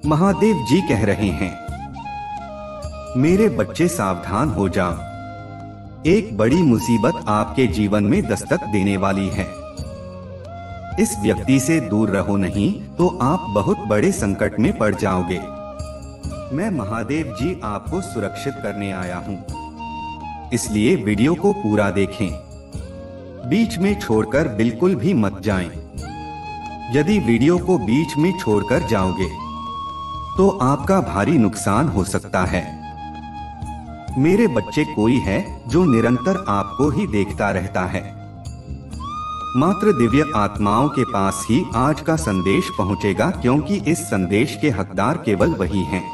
महादेव जी कह रहे हैं, मेरे बच्चे सावधान हो जाओ, एक बड़ी मुसीबत आपके जीवन में दस्तक देने वाली है। इस व्यक्ति से दूर रहो, नहीं तो आप बहुत बड़े संकट में पड़ जाओगे। मैं महादेव जी आपको सुरक्षित करने आया हूँ, इसलिए वीडियो को पूरा देखें, बीच में छोड़कर बिल्कुल भी मत जाएं। यदि वीडियो को बीच में छोड़कर जाओगे तो आपका भारी नुकसान हो सकता है। मेरे बच्चे, कोई है जो निरंतर आपको ही देखता रहता है। मात्र दिव्य आत्माओं के पास ही आज का संदेश पहुंचेगा, क्योंकि इस संदेश के हकदार केवल वही हैं।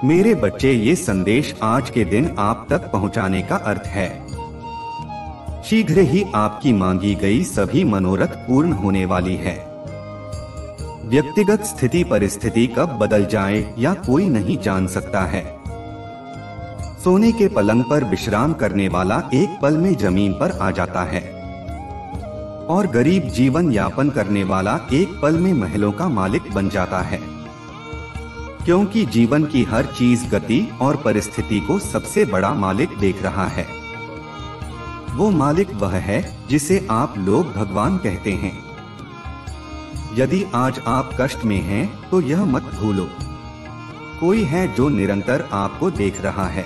मेरे बच्चे, ये संदेश आज के दिन आप तक पहुंचाने का अर्थ है शीघ्र ही आपकी मांगी गई सभी मनोरथ पूर्ण होने वाली है। व्यक्तिगत स्थिति परिस्थिति कब बदल जाए या कोई नहीं जान सकता है। सोने के पलंग पर विश्राम करने वाला एक पल में जमीन पर आ जाता है, और गरीब जीवन यापन करने वाला एक पल में महलों का मालिक बन जाता है। क्योंकि जीवन की हर चीज गति और परिस्थिति को सबसे बड़ा मालिक देख रहा है। वो मालिक वह है जिसे आप लोग भगवान कहते हैं। यदि आज आप कष्ट में हैं, तो यह मत भूलो, कोई है जो निरंतर आपको देख रहा है,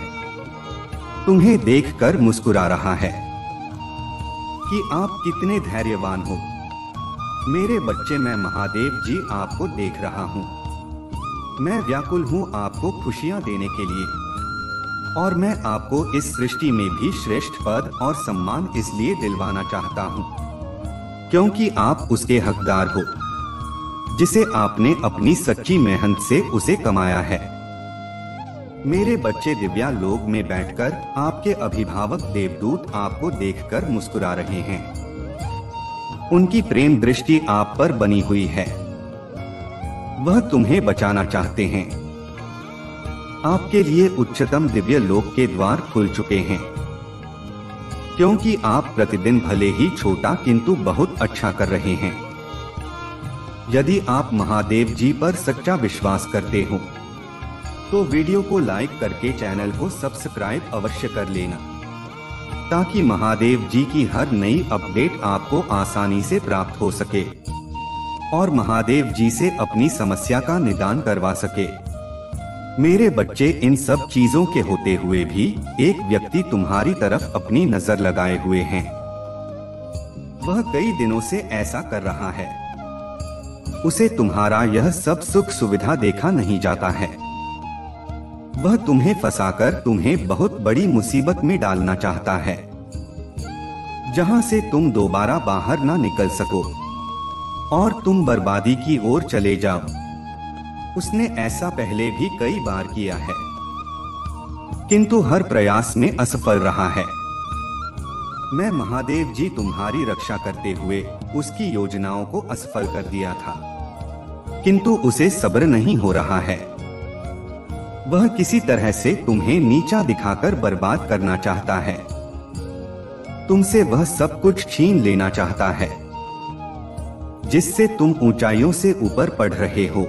तुम्हें देखकर मुस्कुरा रहा है कि आप कितने धैर्यवान हो। मेरे बच्चे, मैं महादेव जी आपको देख रहा हूँ। मैं व्याकुल हूँ आपको खुशियाँ देने के लिए, और मैं आपको इस सृष्टि में भी श्रेष्ठ पद और सम्मान इसलिए दिलवाना चाहता हूँ क्योंकि आप उसके हकदार हो, जिसे आपने अपनी सच्ची मेहनत से उसे कमाया है। मेरे बच्चे, दिव्या लोक में बैठकर आपके अभिभावक देवदूत आपको देखकर मुस्कुरा रहे हैं। उनकी प्रेम दृष्टि आप पर बनी हुई है, वह तुम्हें बचाना चाहते हैं। आपके लिए उच्चतम दिव्य लोक के द्वार खुल चुके हैं, क्योंकि आप प्रतिदिन भले ही छोटा किंतु बहुत अच्छा कर रहे हैं। यदि आप महादेव जी पर सच्चा विश्वास करते हो तो वीडियो को लाइक करके चैनल को सब्सक्राइब अवश्य कर लेना, ताकि महादेव जी की हर नई अपडेट आपको आसानी से प्राप्त हो सके और महादेव जी से अपनी समस्या का निदान करवा सके। मेरे बच्चे, इन सब चीजों के होते हुए भी एक व्यक्ति तुम्हारी तरफ अपनी नजर लगाए हुए हैं। वह कई दिनों से ऐसा कर रहा है। उसे तुम्हारा यह सब सुख सुविधा देखा नहीं जाता है। वह तुम्हें फंसाकर तुम्हें बहुत बड़ी मुसीबत में डालना चाहता है, जहां से तुम दोबारा बाहर ना निकल सको और तुम बर्बादी की ओर चले जाओ। उसने ऐसा पहले भी कई बार किया है, किंतु हर प्रयास में असफल रहा है। मैं महादेव जी तुम्हारी रक्षा करते हुए उसकी योजनाओं को असफल कर दिया था, किंतु उसे सब्र नहीं हो रहा है। वह किसी तरह से तुम्हें नीचा दिखाकर बर्बाद करना चाहता है। तुमसे वह सब कुछ छीन लेना चाहता है, जिससे तुम ऊंचाइयों से ऊपर बढ़ रहे हो।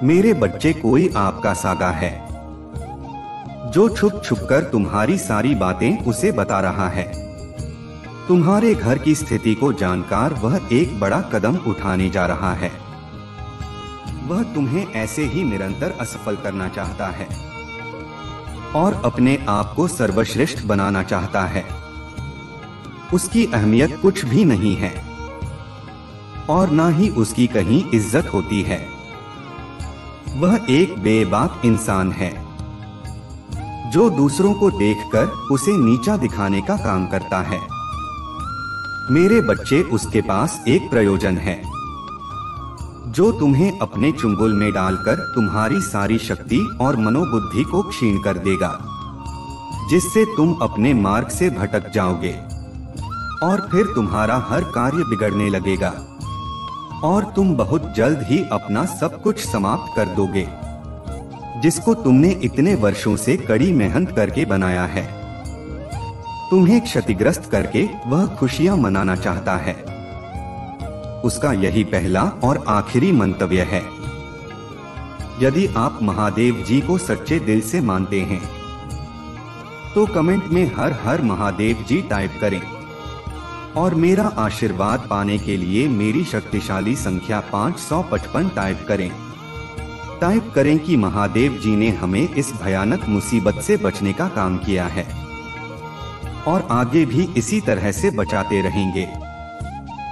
मेरे बच्चे, कोई आपका सागा है जो छुप छुप कर तुम्हारी सारी बातें उसे बता रहा है। तुम्हारे घर की स्थिति को जानकर वह एक बड़ा कदम उठाने जा रहा है। वह तुम्हें ऐसे ही निरंतर असफल करना चाहता है और अपने आप को सर्वश्रेष्ठ बनाना चाहता है। उसकी अहमियत कुछ भी नहीं है और ना ही उसकी कहीं इज्जत होती है। वह एक बेबाक इंसान है जो दूसरों को देखकर उसे नीचा दिखाने का काम करता है। मेरे बच्चे, उसके पास एक प्रयोजन है जो तुम्हें अपने चुंगल में डालकर तुम्हारी सारी शक्ति और मनोबुद्धि को क्षीण कर देगा, जिससे तुम अपने मार्ग से भटक जाओगे और फिर तुम्हारा हर कार्य बिगड़ने लगेगा और तुम बहुत जल्द ही अपना सब कुछ समाप्त कर दोगे, जिसको तुमने इतने वर्षों से कड़ी मेहनत करके बनाया है। तुम्हें क्षतिग्रस्त करके वह खुशियां मनाना चाहता है। उसका यही पहला और आखिरी मंतव्य है। यदि आप महादेव जी को सच्चे दिल से मानते हैं तो कमेंट में हर हर महादेव जी टाइप करें और मेरा आशीर्वाद पाने के लिए मेरी शक्तिशाली संख्या 555 टाइप करें। टाइप करें कि महादेव जी ने हमें इस भयानक मुसीबत से बचने का काम किया है और आगे भी इसी तरह से बचाते रहेंगे।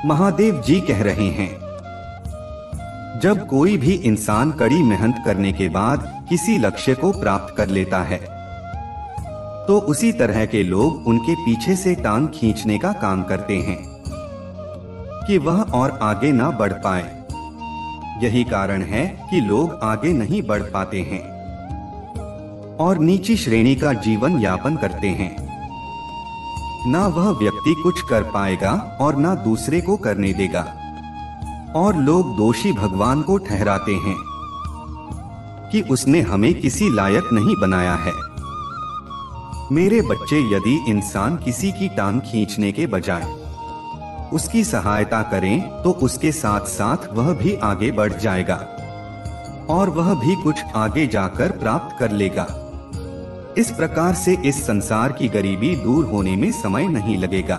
महादेव जी कह रहे हैं, जब कोई भी इंसान कड़ी मेहनत करने के बाद किसी लक्ष्य को प्राप्त कर लेता है तो उसी तरह के लोग उनके पीछे से टांग खींचने का काम करते हैं कि वह और आगे ना बढ़ पाए। यही कारण है कि लोग आगे नहीं बढ़ पाते हैं और नीची श्रेणी का जीवन यापन करते हैं। ना वह व्यक्ति कुछ कर पाएगा और ना दूसरे को करने देगा और लोग दोषी भगवान को ठहराते हैं कि उसने हमें किसी लायक नहीं बनाया है। मेरे बच्चे, यदि इंसान किसी की टांग खींचने के बजाय उसकी सहायता करें तो उसके साथ साथ वह भी आगे बढ़ जाएगा और वह भी कुछ आगे जाकर प्राप्त कर लेगा। इस प्रकार से इस संसार की गरीबी दूर होने में समय नहीं लगेगा।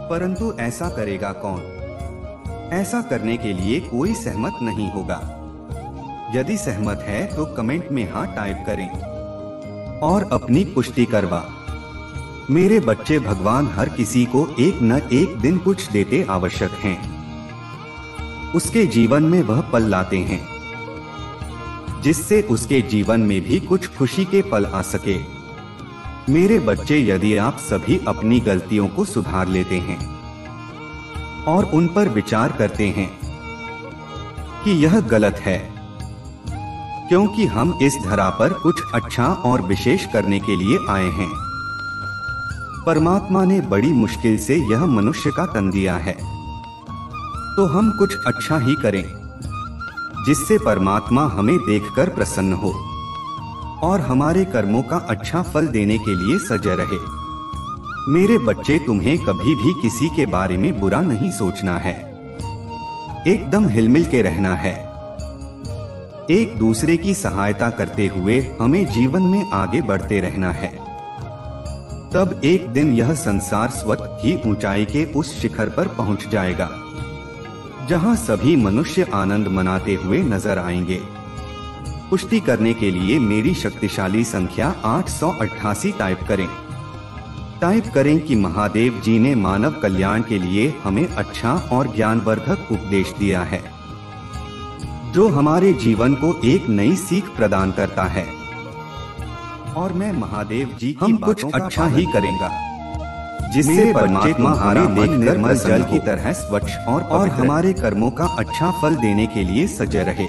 परंतु ऐसा करेगा कौन? ऐसा करने के लिए कोई सहमत नहीं होगा। यदि सहमत है तो कमेंट में हाँ टाइप करें और अपनी पुष्टि करवा। मेरे बच्चे, भगवान हर किसी को एक न एक दिन कुछ देते आवश्यक हैं। उसके जीवन में वह पल लाते हैं जिससे उसके जीवन में भी कुछ खुशी के पल आ सके। मेरे बच्चे, यदि आप सभी अपनी गलतियों को सुधार लेते हैं और उन पर विचार करते हैं कि यह गलत है, क्योंकि हम इस धरा पर कुछ अच्छा और विशेष करने के लिए आए हैं। परमात्मा ने बड़ी मुश्किल से यह मनुष्य का तन दिया है, तो हम कुछ अच्छा ही करें जिससे परमात्मा हमें देखकर प्रसन्न हो और हमारे कर्मों का अच्छा फल देने के लिए सजग रहे। मेरे बच्चे, तुम्हें कभी भी किसी के बारे में बुरा नहीं सोचना है, एकदम हिलमिल के रहना है। एक दूसरे की सहायता करते हुए हमें जीवन में आगे बढ़ते रहना है। तब एक दिन यह संसार स्वतः ही ऊंचाई के उस शिखर पर पहुंच जाएगा जहां सभी मनुष्य आनंद मनाते हुए नजर आएंगे। पुष्टि करने के लिए मेरी शक्तिशाली संख्या 888 टाइप करें। टाइप करें कि महादेव जी ने मानव कल्याण के लिए हमें अच्छा और ज्ञानवर्धक उपदेश दिया है जो हमारे जीवन को एक नई सीख प्रदान करता है और मैं महादेव जी की कुछ अच्छा ही करेंगा जिससे परमात्मा हमें देखकर निर्मल जल की तरह स्वच्छ और हमारे कर्मों का अच्छा फल देने के लिए सजग रहे।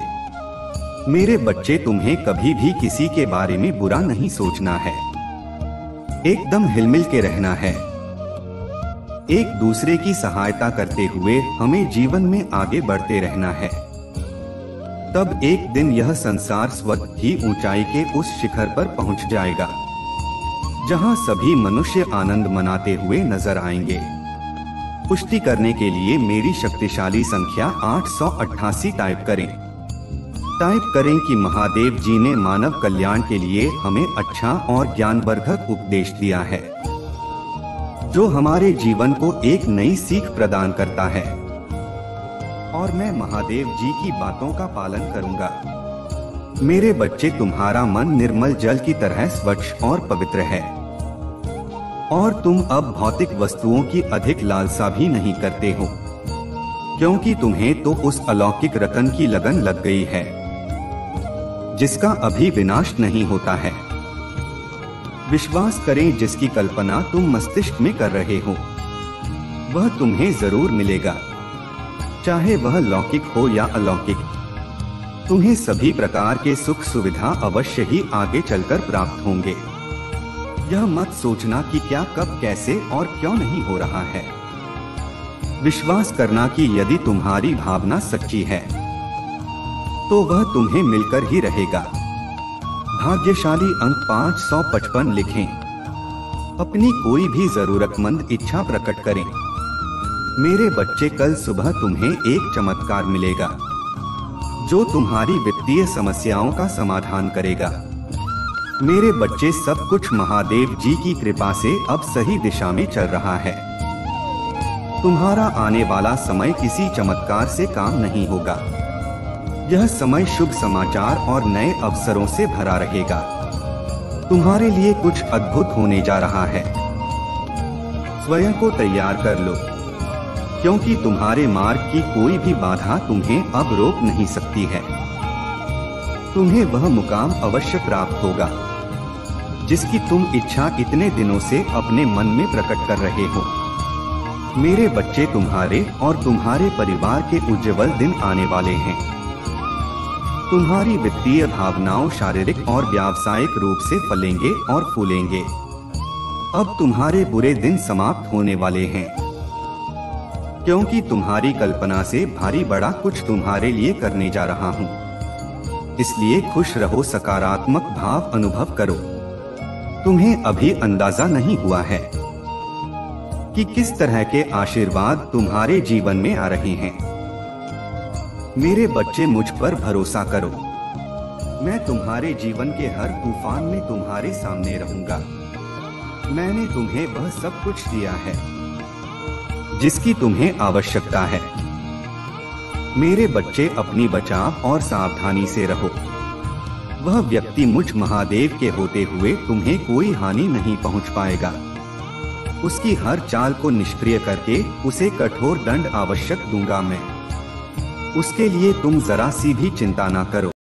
मेरे बच्चे, तुम्हें कभी भी किसी के बारे में बुरा नहीं सोचना है, एकदम हिलमिल के रहना है। एक दूसरे की सहायता करते हुए हमें जीवन में आगे बढ़ते रहना है। तब एक दिन यह संसार स्वतः ही ऊंचाई के उस शिखर पर पहुंच जाएगा जहां सभी मनुष्य आनंद मनाते हुए नजर आएंगे। पुष्टि करने के लिए मेरी शक्तिशाली संख्या 888 टाइप करें। टाइप करें कि महादेव जी ने मानव कल्याण के लिए हमें अच्छा और ज्ञानवर्धक उपदेश दिया है जो हमारे जीवन को एक नई सीख प्रदान करता है और मैं महादेव जी की बातों का पालन करूंगा। मेरे बच्चे, तुम्हारा मन निर्मल जल की तरह स्वच्छ और पवित्र है और तुम अब भौतिक वस्तुओं की अधिक लालसा भी नहीं करते हो, क्योंकि तुम्हें तो उस अलौकिक रतन की लगन लग गई है जिसका अभी विनाश नहीं होता है। विश्वास करें, जिसकी कल्पना तुम मस्तिष्क में कर रहे हो वह तुम्हें जरूर मिलेगा, चाहे वह लौकिक हो या अलौकिक। तुम्हें सभी प्रकार के सुख सुविधा अवश्य ही आगे चलकर प्राप्त होंगे। यह मत सोचना कि क्या, कब, कैसे और क्यों नहीं हो रहा है। विश्वास करना कि यदि तुम्हारी भावना सच्ची है तो वह तुम्हें मिलकर ही रहेगा। भाग्यशाली अंक 555 लिखें। अपनी कोई भी जरूरतमंद इच्छा प्रकट करें। मेरे बच्चे, कल सुबह तुम्हें एक चमत्कार मिलेगा जो तुम्हारी वित्तीय समस्याओं का समाधान करेगा। मेरे बच्चे, सब कुछ महादेव जी की कृपा से अब सही दिशा में चल रहा है। तुम्हारा आने वाला समय किसी चमत्कार से काम नहीं होगा। यह समय शुभ समाचार और नए अवसरों से भरा रहेगा। तुम्हारे लिए कुछ अद्भुत होने जा रहा है। स्वयं को तैयार कर लो, क्योंकि तुम्हारे मार्ग की कोई भी बाधा तुम्हें अब रोक नहीं सकती है। तुम्हें वह मुकाम अवश्य प्राप्त होगा जिसकी तुम इच्छा इतने दिनों से अपने मन में प्रकट कर रहे हो। मेरे बच्चे, तुम्हारे और तुम्हारे परिवार के उज्जवल दिन आने वाले हैं। तुम्हारी वित्तीय भावनाओं शारीरिक और व्यावसायिक रूप से फलेंगे और फूलेंगे। अब तुम्हारे बुरे दिन समाप्त होने वाले हैं, क्योंकि तुम्हारी कल्पना से भारी बड़ा कुछ तुम्हारे लिए करने जा रहा हूँ। इसलिए खुश रहो, सकारात्मक भाव अनुभव करो। तुम्हें अभी अंदाजा नहीं हुआ है कि किस तरह के आशीर्वाद तुम्हारे जीवन में आ रहे हैं। मेरे बच्चे, मुझ पर भरोसा करो। मैं तुम्हारे जीवन के हर तूफान में तुम्हारे सामने रहूंगा। मैंने तुम्हें वह सब कुछ दिया है जिसकी तुम्हें आवश्यकता है। मेरे बच्चे, अपनी बचाव और सावधानी से रहो। वह व्यक्ति मुझ महादेव के होते हुए तुम्हें कोई हानि नहीं पहुंच पाएगा। उसकी हर चाल को निष्क्रिय करके उसे कठोर दंड आवश्यक दूंगा मैं। उसके लिए तुम जरा सी भी चिंता ना करो।